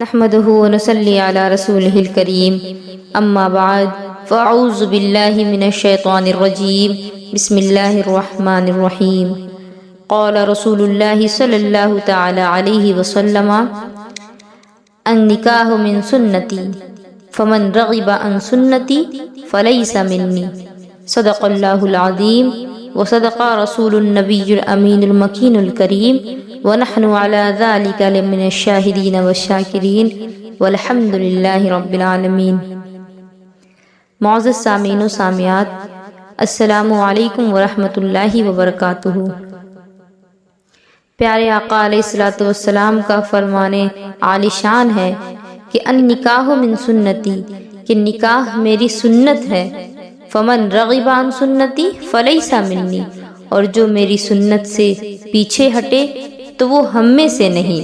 نحمده ونصلي على رسوله الكريم أما بعد فأعوذ بالله من الشيطان الرجيم بسم الله الرحمن الرحيم قال رسول الله صلى الله تعالى عليه وسلم النكاح من سنتي فمن رغب عن سنتي فليس مني صدق الله العظيم وصدق رسول النبي الأمين المكين الكريم ونحن على ذلك لمن الشاهدين والشاکرین والحمد للہ رب العالمین۔ معزز سامعین و سامعات، السلام علیکم ورحمۃ اللہ وبرکاتہ۔ پیارے آقا علیہ الصلوۃ والسلام کا فرمان عالی شان ہے کہ النکاح من سنتی، کہ نکاح میری سنت ہے۔ فمن رغب عن سنتی فلیس منی، اور جو میری سنت سے پیچھے ہٹے تو وہ ہم میں سے نہیں۔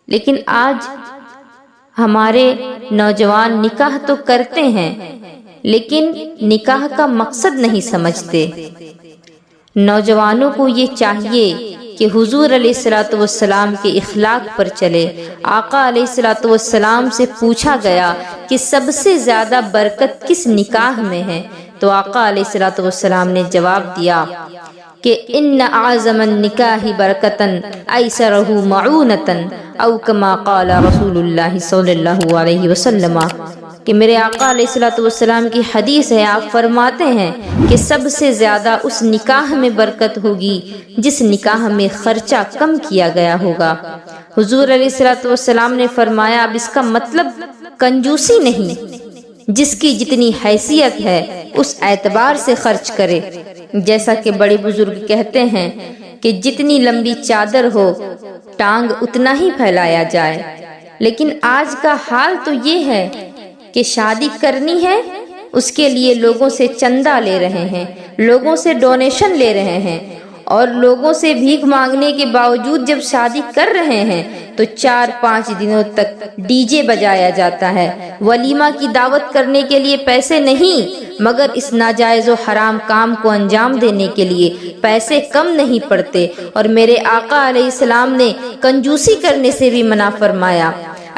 لیکن آج ہمارے نوجوان نکاح تو کرتے ہیں لیکن نکاح کا مقصد نہیں سمجھتے۔ نوجوانوں کو یہ چاہیے کہ حضور علیہ الصلوۃ والسلام کے اخلاق پر چلے۔ آقا علیہ الصلوۃ والسلام سے پوچھا گیا کہ سب سے زیادہ برکت کس نکاح میں ہے، تو آقا علیہ الصلوۃ والسلام نے جواب دیا کہ ان اعظم النکاح برکتن ایسرہ معونتن، او کما قال رسول اللہ صلی اللہ علیہ وسلم، کہ میرے آقا علیہ الصلوۃ والسلام کی حدیث ہے، آپ فرماتے ہیں کہ سب سے زیادہ اس نکاح میں برکت ہوگی جس نکاح میں خرچہ کم کیا گیا ہوگا۔ حضور علیہ الصلوۃ والسلام نے فرمایا اب اس کا مطلب کنجوسی نہیں، جس کی جتنی حیثیت ہے اس اعتبار سے خرچ کرے۔ جیسا کہ بڑے بزرگ کہتے ہیں کہ جتنی لمبی چادر ہو ٹانگ اتنا ہی پھیلایا جائے۔ لیکن آج کا حال تو یہ ہے کہ شادی کرنی ہے، اس کے لیے لوگوں سے چندہ لے رہے ہیں، لوگوں سے ڈونیشن لے رہے ہیں، اور لوگوں سے بھیک مانگنے کے باوجود جب شادی کر رہے ہیں تو 4-5 دنوں تک ڈی جے بجایا جاتا ہے۔ ولیمہ کی دعوت کرنے کے لیے پیسے نہیں، مگر اس ناجائز و حرام کام کو انجام دینے کے لیے پیسے کم نہیں پڑتے۔ اور میرے آقا علیہ السلام نے کنجوسی کرنے سے بھی منع فرمایا۔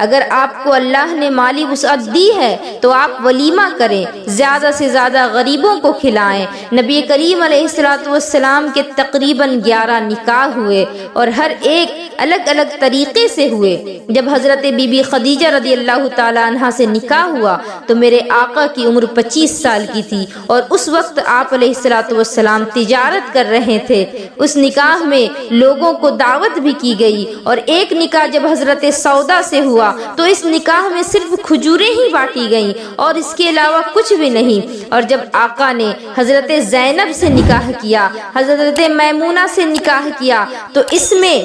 اگر آپ کو اللہ نے مالی وسعت دی ہے تو آپ ولیمہ کریں، زیادہ سے زیادہ غریبوں کو کھلائیں۔ نبی کریم علیہ الصلوۃ والسلام کے تقریباً 11 نکاح ہوئے اور ہر ایک الگ الگ طریقے سے ہوئے۔ جب حضرت بی بی خدیجہ رضی اللہ تعالی عنہا سے نکاح ہوا تو میرے آقا کی عمر 25 سال کی تھی، اور اس وقت آپ علیہ الصلوۃ والسلام تجارت کر رہے تھے۔ اس نکاح میں لوگوں کو دعوت بھی کی گئی، اور ایک نکاح جب حضرت سودا سے ہوا تو اس نکاح میں صرف کھجوریں ہی بانٹی گئیں اور اس کے علاوہ کچھ بھی نہیں۔ اور جب آقا نے حضرت زینب سے نکاح کیا، حضرت میمونہ سے نکاح کیا، تو اس میں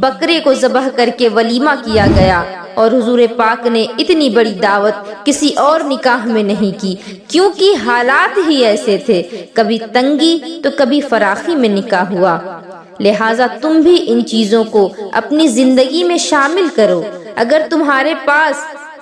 بکرے کو ذبح کر کے ولیمہ کیا گیا، اور حضور پاک نے اتنی بڑی دعوت کسی اور نکاح میں نہیں کی، کیونکہ حالات ہی ایسے تھے، کبھی تنگی تو کبھی فراخی میں نکاح ہوا۔ لہٰذا تم بھی ان چیزوں کو اپنی زندگی میں شامل کرو۔ اگر تمہارے پاس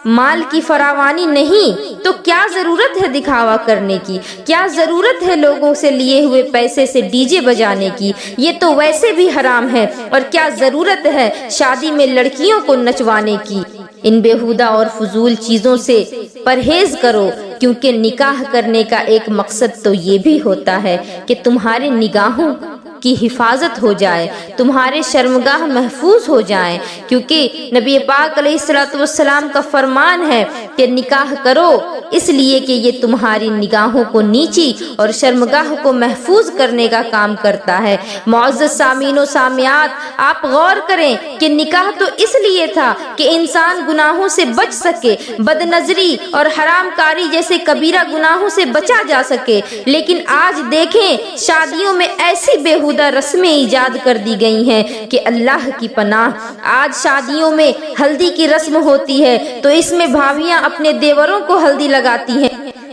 مال کی فراوانی نہیں تو کیا ضرورت ہے دکھاوا کرنے کی؟ کیا ضرورت ہے لوگوں سے لیے ہوئے پیسے سے ڈی جے بجانے کی؟ یہ تو ویسے بھی حرام ہے۔ اور کیا ضرورت ہے شادی میں لڑکیوں کو نچوانے کی؟ ان بیہودہ اور فضول چیزوں سے پرہیز کرو، کیونکہ نکاح کرنے کا ایک مقصد تو یہ بھی ہوتا ہے کہ تمہارے نگاہوں کی حفاظت ہو جائے، تمہارے شرمگاہ محفوظ ہو جائیں، کیونکہ نبی پاک علیہ الصلوۃ والسلام کا فرمان ہے کہ نکاح کرو اس لیے کہ یہ تمہاری نگاہوں کو نیچی اور شرمگاہ کو محفوظ کرنے کا کام کرتا ہے۔ معزز سامعین و سامعات، آپ غور کریں کہ نکاح تو اس لیے تھا کہ انسان گناہوں سے بچ سکے، بد نظری اور حرام کاری جیسے کبیرہ گناہوں سے بچا جا سکے۔ لیکن آج دیکھیں شادیوں میں ایسی بیہودہ رسمیں ایجاد کر دی گئی ہیں کہ اللہ کی پناہ۔ آج شادیوں میں ہلدی کی رسم ہوتی ہے تو اس میں بھابیاں اپنے دیوروں کو ہلدی لگاتی ہیں،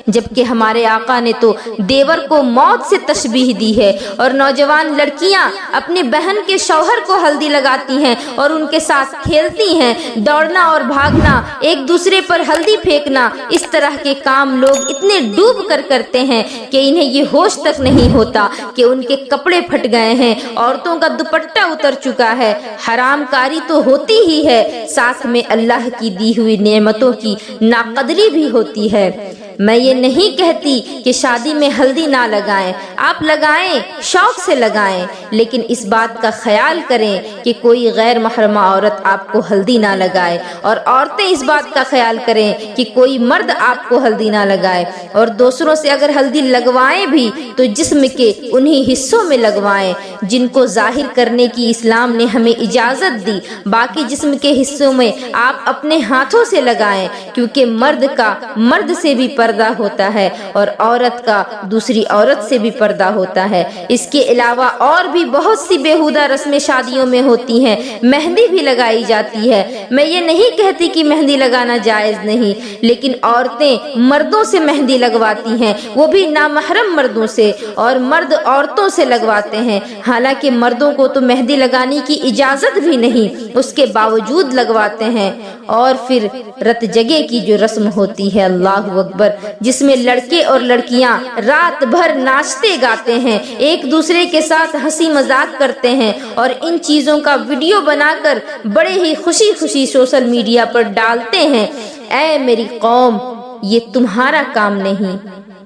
جبکہ ہمارے آقا نے تو دیور کو موت سے تشبیہ دی ہے، اور نوجوان لڑکیاں اپنی بہن کے شوہر کو ہلدی لگاتی ہیں اور ان کے ساتھ کھیلتی ہیں، دوڑنا اور بھاگنا، ایک دوسرے پر ہلدی پھینکنا، اس طرح کے کام لوگ اتنے ڈوب کر کرتے ہیں کہ انہیں یہ ہوش تک نہیں ہوتا کہ ان کے کپڑے پھٹ گئے ہیں، عورتوں کا دوپٹہ اتر چکا ہے۔ حرام کاری تو ہوتی ہی ہے، ساتھ میں اللہ کی دی ہوئی نعمتوں کی ناقدری بھی ہوتی ہے۔ میں یہ نہیں کہتی کہ شادی میں ہلدی نہ لگائیں، آپ لگائیں، شوق سے لگائیں، لیکن اس بات کا خیال کریں کہ کوئی غیر محرمہ عورت آپ کو ہلدی نہ لگائے، اور عورتیں اس بات کا خیال کریں کہ کوئی مرد آپ کو ہلدی نہ لگائے، اور دوسروں سے اگر ہلدی لگوائیں بھی تو جسم کے انہی حصوں میں لگوائیں جن کو ظاہر کرنے کی اسلام نے ہمیں اجازت دی، باقی جسم کے حصوں میں آپ اپنے ہاتھوں سے لگائیں، کیونکہ مرد کا مرد سے بھی پردہ ہوتا ہے اور عورت کا دوسری عورت سے بھی پردہ ہوتا ہے۔ اس کے علاوہ اور بھی بہت سی بیہودہ رسمیں شادیوں میں ہوتی ہیں، مہندی بھی لگائی جاتی ہے۔ میں یہ نہیں کہتی کہ مہندی لگانا جائز نہیں، لیکن عورتیں مردوں سے مہندی لگواتی ہیں، وہ بھی نامحرم مردوں سے، اور مرد عورتوں سے لگواتے ہیں، حالانکہ مردوں کو تو مہندی لگانے کی اجازت بھی نہیں، اس کے باوجود لگواتے ہیں۔ اور پھر رت جگے کی جو رسم ہوتی ہے، اللہ اکبر، جس میں لڑکے اور لڑکیاں رات بھر ناچتے گاتے ہیں، ایک دوسرے کے ساتھ ہنسی مذاق کرتے ہیں، اور ان چیزوں کا ویڈیو بنا کر بڑے ہی خوشی خوشی سوشل میڈیا پر ڈالتے ہیں۔ اے میری قوم، یہ تمہارا کام نہیں،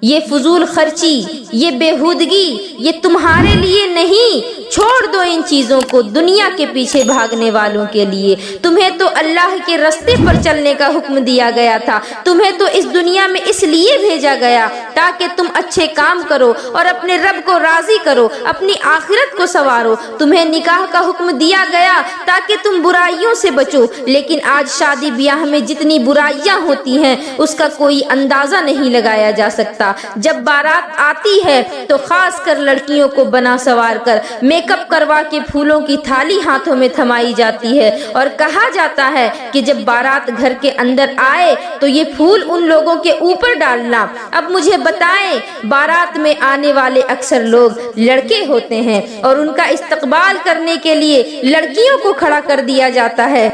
یہ فضول خرچی، یہ بیہودگی، یہ تمہارے لیے نہیں۔ چھوڑ دو ان چیزوں کو دنیا کے پیچھے بھاگنے والوں کے لیے۔ تمہیں تو اللہ کے راستے پر چلنے کا حکم دیا گیا تھا، تمہیں تو اس دنیا میں اس لیے بھیجا گیا تاکہ تم اچھے کام کرو اور اپنے رب کو راضی کرو، اپنی آخرت کو سنوارو۔ تمہیں نکاح کا حکم دیا گیا تاکہ تم برائیوں سے بچو، لیکن آج شادی بیاہ میں جتنی برائیاں ہوتی ہیں اس کا کوئی اندازہ نہیں لگایا جا سکتا۔ جب بارات آتی ہے تو خاص کر لڑکیوں کو بنا سوار کر میک اپ کروا کے پھولوں کی تھالی ہاتھوں میں تھمائی جاتی ہے، اور کہا جاتا ہے کہ جب بارات گھر کے اندر آئے تو یہ پھول ان لوگوں کے اوپر ڈالنا۔ اب مجھے بتائیں، بارات میں آنے والے اکثر لوگ لڑکے ہوتے ہیں اور ان کا استقبال کرنے کے لیے لڑکیوں کو کھڑا کر دیا جاتا ہے۔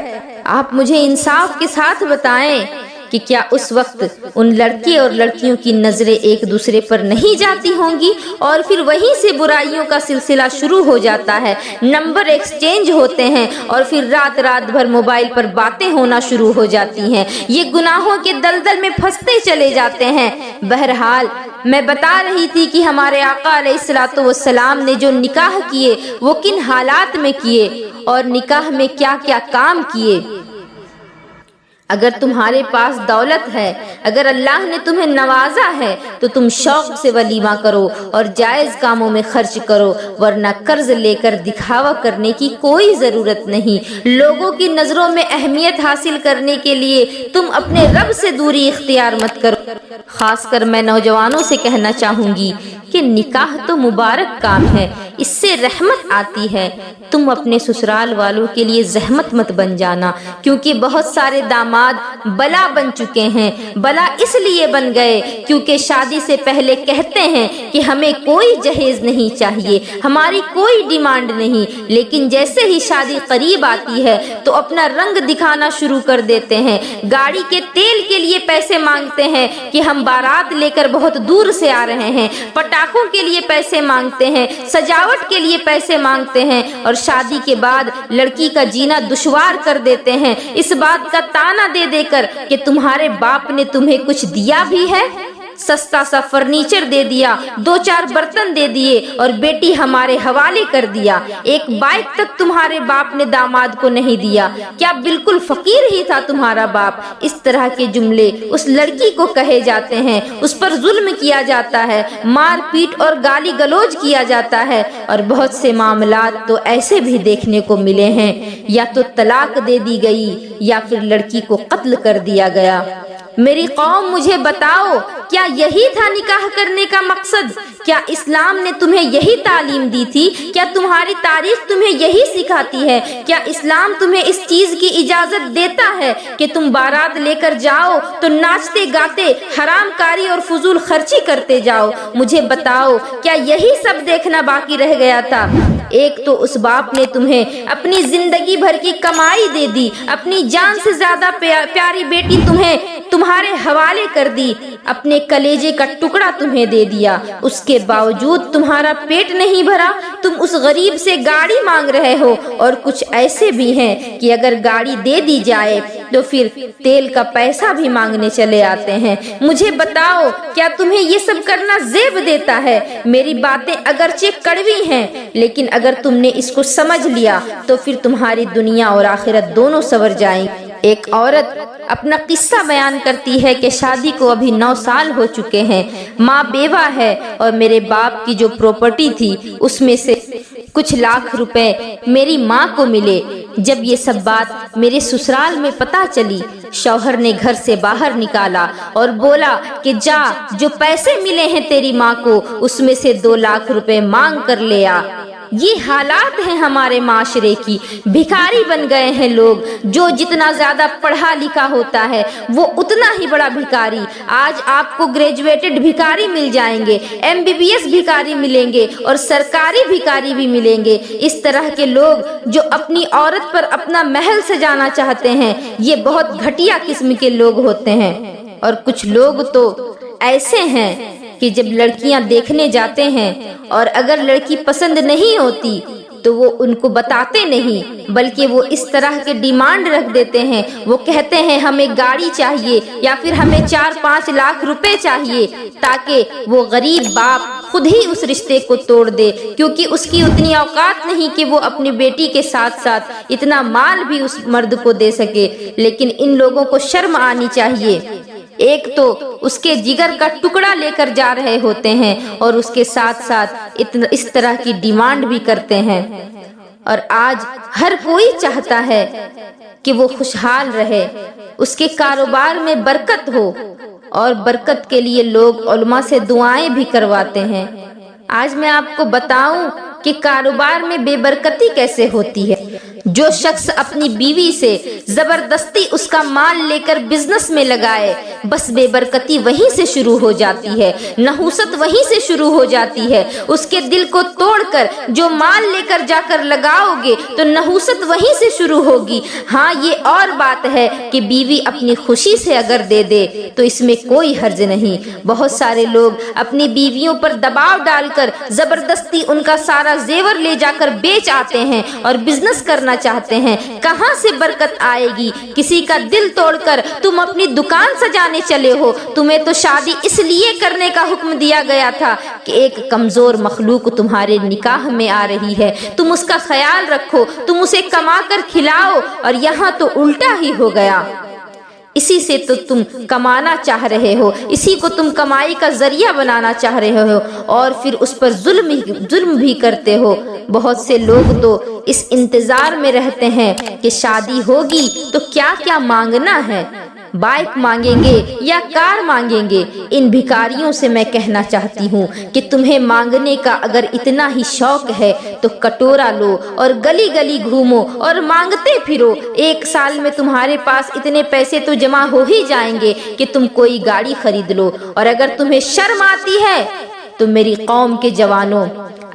آپ مجھے انصاف کے ساتھ بتائیں کہ کیا اس وقت ان لڑکے اور لڑکیوں کی نظریں ایک دوسرے پر نہیں جاتی ہوں گی، اور پھر وہیں سے برائیوں کا سلسلہ شروع ہو جاتا ہے، نمبر ایکسچینج ہوتے ہیں، اور پھر رات رات بھر موبائل پر باتیں ہونا شروع ہو جاتی ہیں، یہ گناہوں کے دلدل میں پھنستے چلے جاتے ہیں۔ بہرحال میں بتا رہی تھی کہ ہمارے آقا علیہ الصلوۃ والسلام نے جو نکاح کیے وہ کن حالات میں کیے، اور نکاح میں کیا کیا کام کیے۔ اگر تمہارے پاس دولت ہے، اگر اللہ نے تمہیں نوازا ہے تو تم شوق سے ولیمہ کرو اور جائز کاموں میں خرچ کرو، ورنہ قرض لے کر دکھاوا کرنے کی کوئی ضرورت نہیں۔ لوگوں کی نظروں میں اہمیت حاصل کرنے کے لیے تم اپنے رب سے دوری اختیار مت کرو۔ خاص کر میں نوجوانوں سے کہنا چاہوں گی کہ نکاح تو مبارک کام ہے، اس سے رحمت آتی ہے۔ تم اپنے سسرال والوں کے لیے زحمت مت بن جانا، کیونکہ بہت سارے داماد بلا بن چکے ہیں۔ بلا اس لیے بن گئے کیونکہ شادی سے پہلے کہتے ہیں کہ ہمیں کوئی جہیز نہیں چاہیے، ہماری کوئی ڈیمانڈ نہیں، لیکن جیسے ہی شادی قریب آتی ہے تو اپنا رنگ دکھانا شروع کر دیتے ہیں۔ گاڑی کے تیل کے لیے پیسے مانگتے ہیں کہ ہم بارات لے کر بہت دور سے آ رہے ہیں، پٹاخوں کے لیے پیسے مانگتے ہیں، سجاوٹ کے لیے پیسے مانگتے ہیں، اور شادی کے بعد لڑکی کا جینا دشوار کر دیتے ہیں اس بات کا تانا دے دے کر کہ تمہارے باپ نے تمہیں کچھ دیا بھی ہے۔ سستا سا فرنیچر دے دیا، 2-4 برتن دے دیے اور بیٹی ہمارے حوالے کر دیا، ایک بائک تک تمہارے باپ نے داماد کو نہیں دیا، کیا بالکل فقیر ہی تھا تمہارا باپ؟ اس طرح کے جملے اس لڑکی کو کہے جاتے ہیں، اس پر ظلم کیا جاتا ہے، مار پیٹ اور گالی گلوچ کیا جاتا ہے، اور بہت سے معاملات تو ایسے بھی دیکھنے کو ملے ہیں، یا تو طلاق دے دی گئی یا پھر لڑکی کو قتل کر دیا گیا۔ میری قوم مجھے بتاؤ، کیا یہی تھا نکاح کرنے کا مقصد؟ کیا اسلام نے تمہیں یہی تعلیم دی تھی؟ کیا تمہاری تاریخ تمہیں یہی سکھاتی ہے؟ کیا اسلام تمہیں اس چیز کی اجازت دیتا ہے کہ تم بارات لے کر جاؤ تو ناچتے گاتے حرام کاری اور فضول خرچی کرتے جاؤ؟ مجھے بتاؤ، کیا یہی سب دیکھنا باقی رہ گیا تھا؟ ایک تو اس باپ نے تمہیں اپنی زندگی بھر کی کمائی دے دی، اپنی جان سے زیادہ پیاری بیٹی تمہارے حوالے کر دی، اپنے کلیجے کا ٹکڑا تمہیں دے دیا، اس کے باوجود تمہارا پیٹ نہیں بھرا، تم اس غریب سے گاڑی مانگ رہے ہو، اور کچھ ایسے بھی ہیں کہ اگر گاڑی دے دی جائے تو پھر تیل کا پیسہ بھی مانگنے چلے آتے ہیں۔ مجھے بتاؤ، کیا تمہیں یہ سب کرنا زیب دیتا ہے؟ میری باتیں اگرچہ کڑوی ہیں، لیکن اگر تم نے اس کو سمجھ لیا تو پھر تمہاری دنیا اور آخرت دونوں سنور جائیں۔ ایک عورت اپنا قصہ بیان کرتی ہے کہ شادی کو ابھی 9 سال ہو چکے ہیں، ماں بیوہ ہے، اور میرے باپ کی جو پراپرٹی تھی اس میں سے کچھ لاکھ روپے میری ماں کو ملے۔ جب یہ سب بات میرے سسرال میں پتہ چلی، شوہر نے گھر سے باہر نکالا اور بولا کہ جا، جو پیسے ملے ہیں تیری ماں کو اس میں سے 2 لاکھ روپے مانگ کر لے آ۔ یہ حالات ہیں ہمارے معاشرے کی، بھکاری بن گئے ہیں لوگ، جو جتنا زیادہ پڑھا لکھا ہوتا ہے وہ اتنا ہی بڑا بھکاری۔ آج آپ کو گریجویٹڈ بھکاری مل جائیں گے، MBBS بھکاری ملیں گے، اور سرکاری بھکاری بھی ملیں گے۔ اس طرح کے لوگ جو اپنی عورت پر اپنا محل سجانا چاہتے ہیں، یہ بہت گھٹیا قسم کے لوگ ہوتے ہیں۔ اور کچھ لوگ تو ایسے ہیں کہ جب لڑکیاں دیکھنے جاتے ہیں اور اگر لڑکی پسند نہیں ہوتی تو وہ ان کو بتاتے نہیں، بلکہ وہ اس طرح کے ڈیمانڈ رکھ دیتے ہیں۔ وہ کہتے ہیں ہمیں گاڑی چاہیے، یا پھر ہمیں 4-5 لاکھ روپے چاہیے، تاکہ وہ غریب باپ خود ہی اس رشتے کو توڑ دے، کیونکہ اس کی اتنی اوقات نہیں کہ وہ اپنی بیٹی کے ساتھ ساتھ اتنا مال بھی اس مرد کو دے سکے۔ لیکن ان لوگوں کو شرم آنی چاہیے۔ ایک تو اس کے جگر کا ٹکڑا لے کر جا رہے ہوتے ہیں، اور اس کے ساتھ ساتھ اس طرح کی ڈیمانڈ بھی کرتے ہیں۔ اور آج ہر کوئی چاہتا ہے کہ وہ خوشحال رہے، اس کے کاروبار میں برکت ہو، اور برکت کے لیے لوگ علماء سے دعائیں بھی کرواتے ہیں۔ آج میں آپ کو بتاؤں کہ کاروبار میں بے برکتی کیسے ہوتی ہے۔ جو شخص اپنی بیوی سے زبردستی اس کا مال لے کر بزنس میں لگائے، بس بے برکتی وہیں سے شروع ہو جاتی ہے، نحوست وہیں سے شروع ہو جاتی ہے۔ اس کے دل کو توڑ کر جو مال لے کر جا کر لگاؤ گے تو نحوست وہیں سے شروع ہوگی۔ ہاں، یہ اور بات ہے کہ بیوی اپنی خوشی سے اگر دے دے تو اس میں کوئی حرج نہیں۔ بہت سارے لوگ اپنی بیویوں پر دباؤ ڈال کر زبردستی ان کا سارا زیور لے جا کر بیچ آتے ہیں اور بزنس کرنا چاہتے ہیں۔ کہاں سے برکت آئے گی؟ کسی کا دل توڑ کر تم اپنی دکان سجانے چلے ہو۔ تمہیں تو شادی اس لیے کرنے کا حکم دیا گیا تھا کہ ایک کمزور مخلوق تمہارے نکاح میں آ رہی ہے، تم اس کا خیال رکھو، تم اسے کما کر کھلاؤ، اور یہاں تو الٹا ہی ہو گیا۔ اسی سے تو تم کمانا چاہ رہے ہو، اسی کو تم کمائی کا ذریعہ بنانا چاہ رہے ہو، اور پھر اس پر ظلم بھی کرتے ہو۔ بہت سے لوگ تو اس انتظار میں رہتے ہیں کہ شادی ہوگی تو کیا کیا مانگنا ہے، بائک مانگیں گے یا کار مانگیں گے۔ ان بھکاریوں سے میں کہنا چاہتی ہوں کہ تمہیں مانگنے کا اگر اتنا ہی شوق ہے تو کٹورا لو اور گلی گلی گھومو اور مانگتے پھرو۔ 1 سال میں تمہارے پاس اتنے پیسے تو جمع ہو ہی جائیں گے کہ تم کوئی گاڑی خرید لو۔ اور اگر تمہیں شرم آتی ہے تو میری قوم کے جوانوں،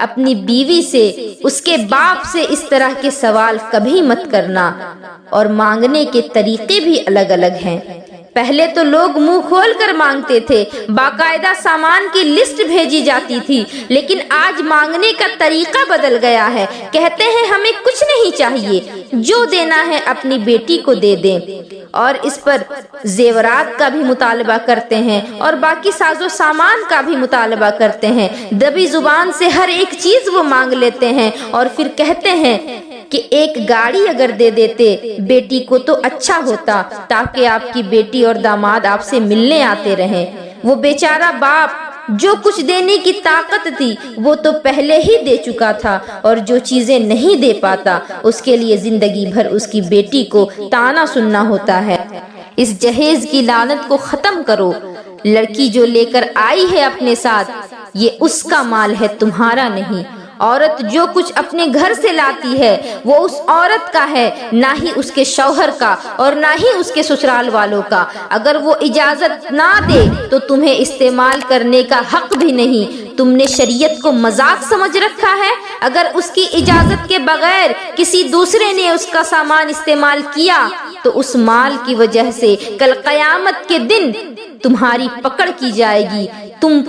اپنی بیوی سے، اس کے باپ سے اس طرح کے سوال کبھی مت کرنا۔ اور مانگنے کے طریقے بھی الگ الگ ہیں۔ پہلے تو لوگ منہ کھول کر مانگتے تھے، باقاعدہ سامان کی لسٹ بھیجی جاتی تھی، لیکن آج مانگنے کا طریقہ بدل گیا ہے۔ کہتے ہیں ہمیں کچھ نہیں چاہیے، جو دینا ہے اپنی بیٹی کو دے دیں، اور اس پر زیورات کا بھی مطالبہ کرتے ہیں اور باقی ساز و سامان کا بھی مطالبہ کرتے ہیں۔ دبی زبان سے ہر ایک چیز وہ مانگ لیتے ہیں، اور پھر کہتے ہیں کہ ایک گاڑی اگر دے دیتے بیٹی کو تو اچھا ہوتا، تاکہ آپ کی بیٹی اور داماد آپ سے ملنے آتے رہیں۔ وہ بیچارہ باپ جو کچھ دینے کی طاقت تھی وہ تو پہلے ہی دے چکا تھا، اور جو چیزیں نہیں دے پاتا اس کے لیے زندگی بھر اس کی بیٹی کو تانا سننا ہوتا ہے۔ اس جہیز کی لعنت کو ختم کرو۔ لڑکی جو لے کر آئی ہے اپنے ساتھ، یہ اس کا مال ہے، تمہارا نہیں۔ عورت جو کچھ اپنے گھر سے لاتی ہے وہ اس عورت کا ہے، نہ ہی اس کے شوہر کا اور نہ ہی اس کے سسرال والوں کا۔ اگر وہ اجازت نہ دے تو تمہیں استعمال کرنے کا حق بھی نہیں۔ تم نے شریعت کو مذاق سمجھ رکھا ہے؟ اگر اس کی اجازت کے بغیر کسی دوسرے نے اس کا سامان استعمال کیا تو اس مال کی وجہ سے کل قیامت کے دن تمہاری پکڑ کی جائے گی۔ تم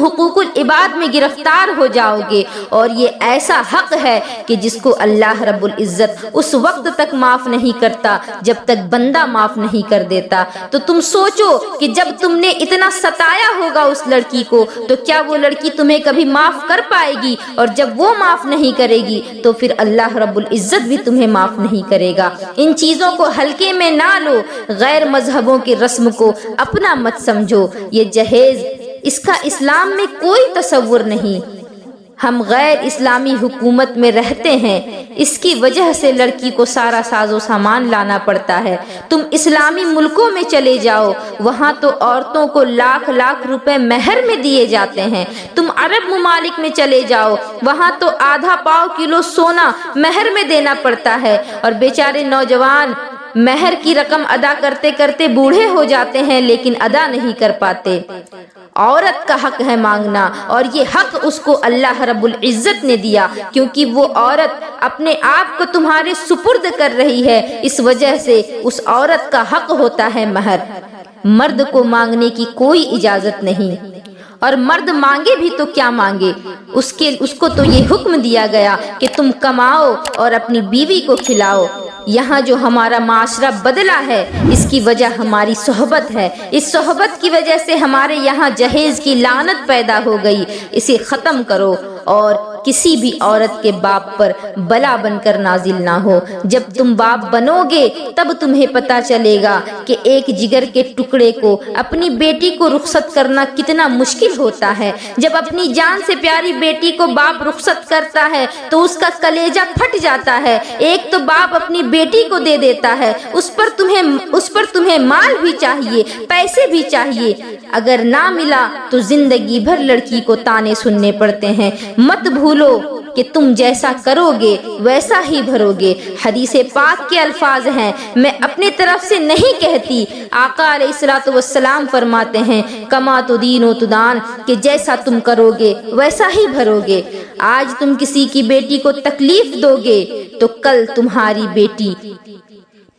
حقوق العباد میں گرفتار ہو جاؤ گے، اور یہ ایسا حق ہے کہ جس کو اللہ رب العزت اس وقت تک معاف نہیں کرتا جب تک بندہ معاف نہیں کر دیتا۔ تو تم سوچو کہ جب تم نے اتنا ستایا ہوگا اس لڑکی کو، تو کیا وہ لڑکی تمہیں کبھی معاف کر پائے گی؟ اور جب وہ معاف نہیں کرے گی تو پھر اللہ رب العزت بھی تمہیں معاف نہیں کرے گا۔ ان چیزوں کو ہلکے میں نہ لو، غیر مذہبوں کی رسم کو اپنا مت سمجھو۔ یہ جہیز، اس کا اسلام میں کوئی تصور نہیں۔ ہم غیر اسلامی حکومت میں رہتے ہیں، اس کی وجہ سے لڑکی کو سارا ساز و سامان لانا پڑتا ہے۔ تم اسلامی ملکوں میں چلے جاؤ، وہاں تو عورتوں کو لاکھ لاکھ روپے مہر میں دیے جاتے ہیں۔ تم عرب ممالک میں چلے جاؤ، وہاں تو آدھا پاؤ کلو سونا مہر میں دینا پڑتا ہے، اور بیچارے نوجوان مہر کی رقم ادا کرتے کرتے بوڑھے ہو جاتے ہیں لیکن ادا نہیں کر پاتے۔ عورت کا حق ہے مانگنا، اور یہ حق اس کو اللہ رب العزت نے دیا، کیونکہ وہ عورت اپنے آپ کو تمہارے سپرد کر رہی ہے، اس وجہ سے اس عورت کا حق ہوتا ہے مہر۔ مرد کو مانگنے کی کوئی اجازت نہیں، اور مرد مانگے بھی تو کیا مانگے، اس کو تو یہ حکم دیا گیا کہ تم کماؤ اور اپنی بیوی کو کھلاؤ۔ یہاں جو ہمارا معاشرہ بدلا ہے اس کی وجہ ہماری صحبت ہے، اس صحبت کی وجہ سے ہمارے یہاں جہیز کی لعنت پیدا ہو گئی۔ اسے ختم کرو اور کسی بھی عورت کے باپ پر بلا بن کر نازل نہ ہو۔ جب تم باپ بنو گے تب تمہیں پتا چلے گا کہ ایک جگر کے ٹکڑے کو، اپنی بیٹی کو رخصت کرنا کتنا مشکل ہوتا ہے۔ جب اپنی جان سے پیاری بیٹی کو باپ رخصت کرتا ہے تو اس کا کلیجہ پھٹ جاتا ہے۔ ایک تو باپ اپنی بیٹی کو دے دیتا ہے، اس پر تمہیں مال بھی چاہیے، پیسے بھی چاہیے، اگر نہ ملا تو زندگی بھر لڑکی کو تانے سننے پڑتے ہیں۔ مت بھولو کہ تم جیسا کرو گے ویسا ہی بھرو گے۔ حدیث پاک کے الفاظ ہیں، میں اپنی طرف سے نہیں کہتی، آقا علیہ الصلوۃ والسلام فرماتے ہیں کما تدین تدان، کہ جیسا تم کرو گے ویسا ہی بھرو گے۔ آج تم کسی کی بیٹی کو تکلیف دو گے تو کل تمہاری بیٹی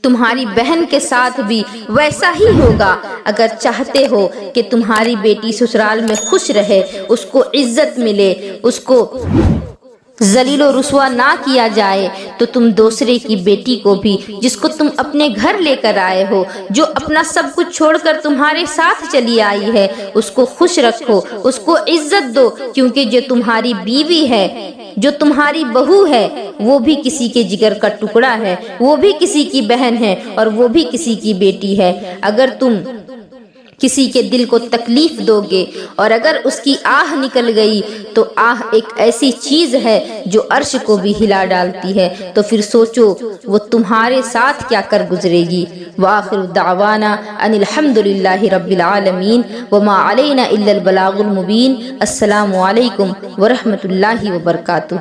تمہاری بہن کے ساتھ بھی ویسا ہی ہوگا۔ اگر چاہتے ہو کہ تمہاری بیٹی سسرال میں خوش رہے، اس کو عزت ملے، اس کو ذلیل و رسوا نہ کیا جائے، تو تم دوسرے کی بیٹی کو بھی، جس کو تم اپنے گھر لے کر آئے ہو، جو اپنا سب کچھ چھوڑ کر تمہارے ساتھ چلی آئی ہے، اس کو خوش رکھو، اس کو عزت دو، کیونکہ جو تمہاری بیوی ہے، جو تمہاری بہو ہے، وہ بھی کسی کے جگر کا ٹکڑا ہے، وہ بھی کسی کی بہن ہے، اور وہ بھی کسی کی بیٹی ہے۔ اگر تم کسی کے دل کو تکلیف دو گے اور اگر اس کی آہ نکل گئی تو آہ ایک ایسی چیز ہے جو عرش کو بھی ہلا ڈالتی ہے، تو پھر سوچو وہ تمہارے ساتھ کیا کر گزرے گی۔ وآخر دعوانا ان الحمدللہ رب العالمین وما علینا الا البلاغ المبین۔ السلام علیکم ورحمۃ اللہ وبرکاتہ۔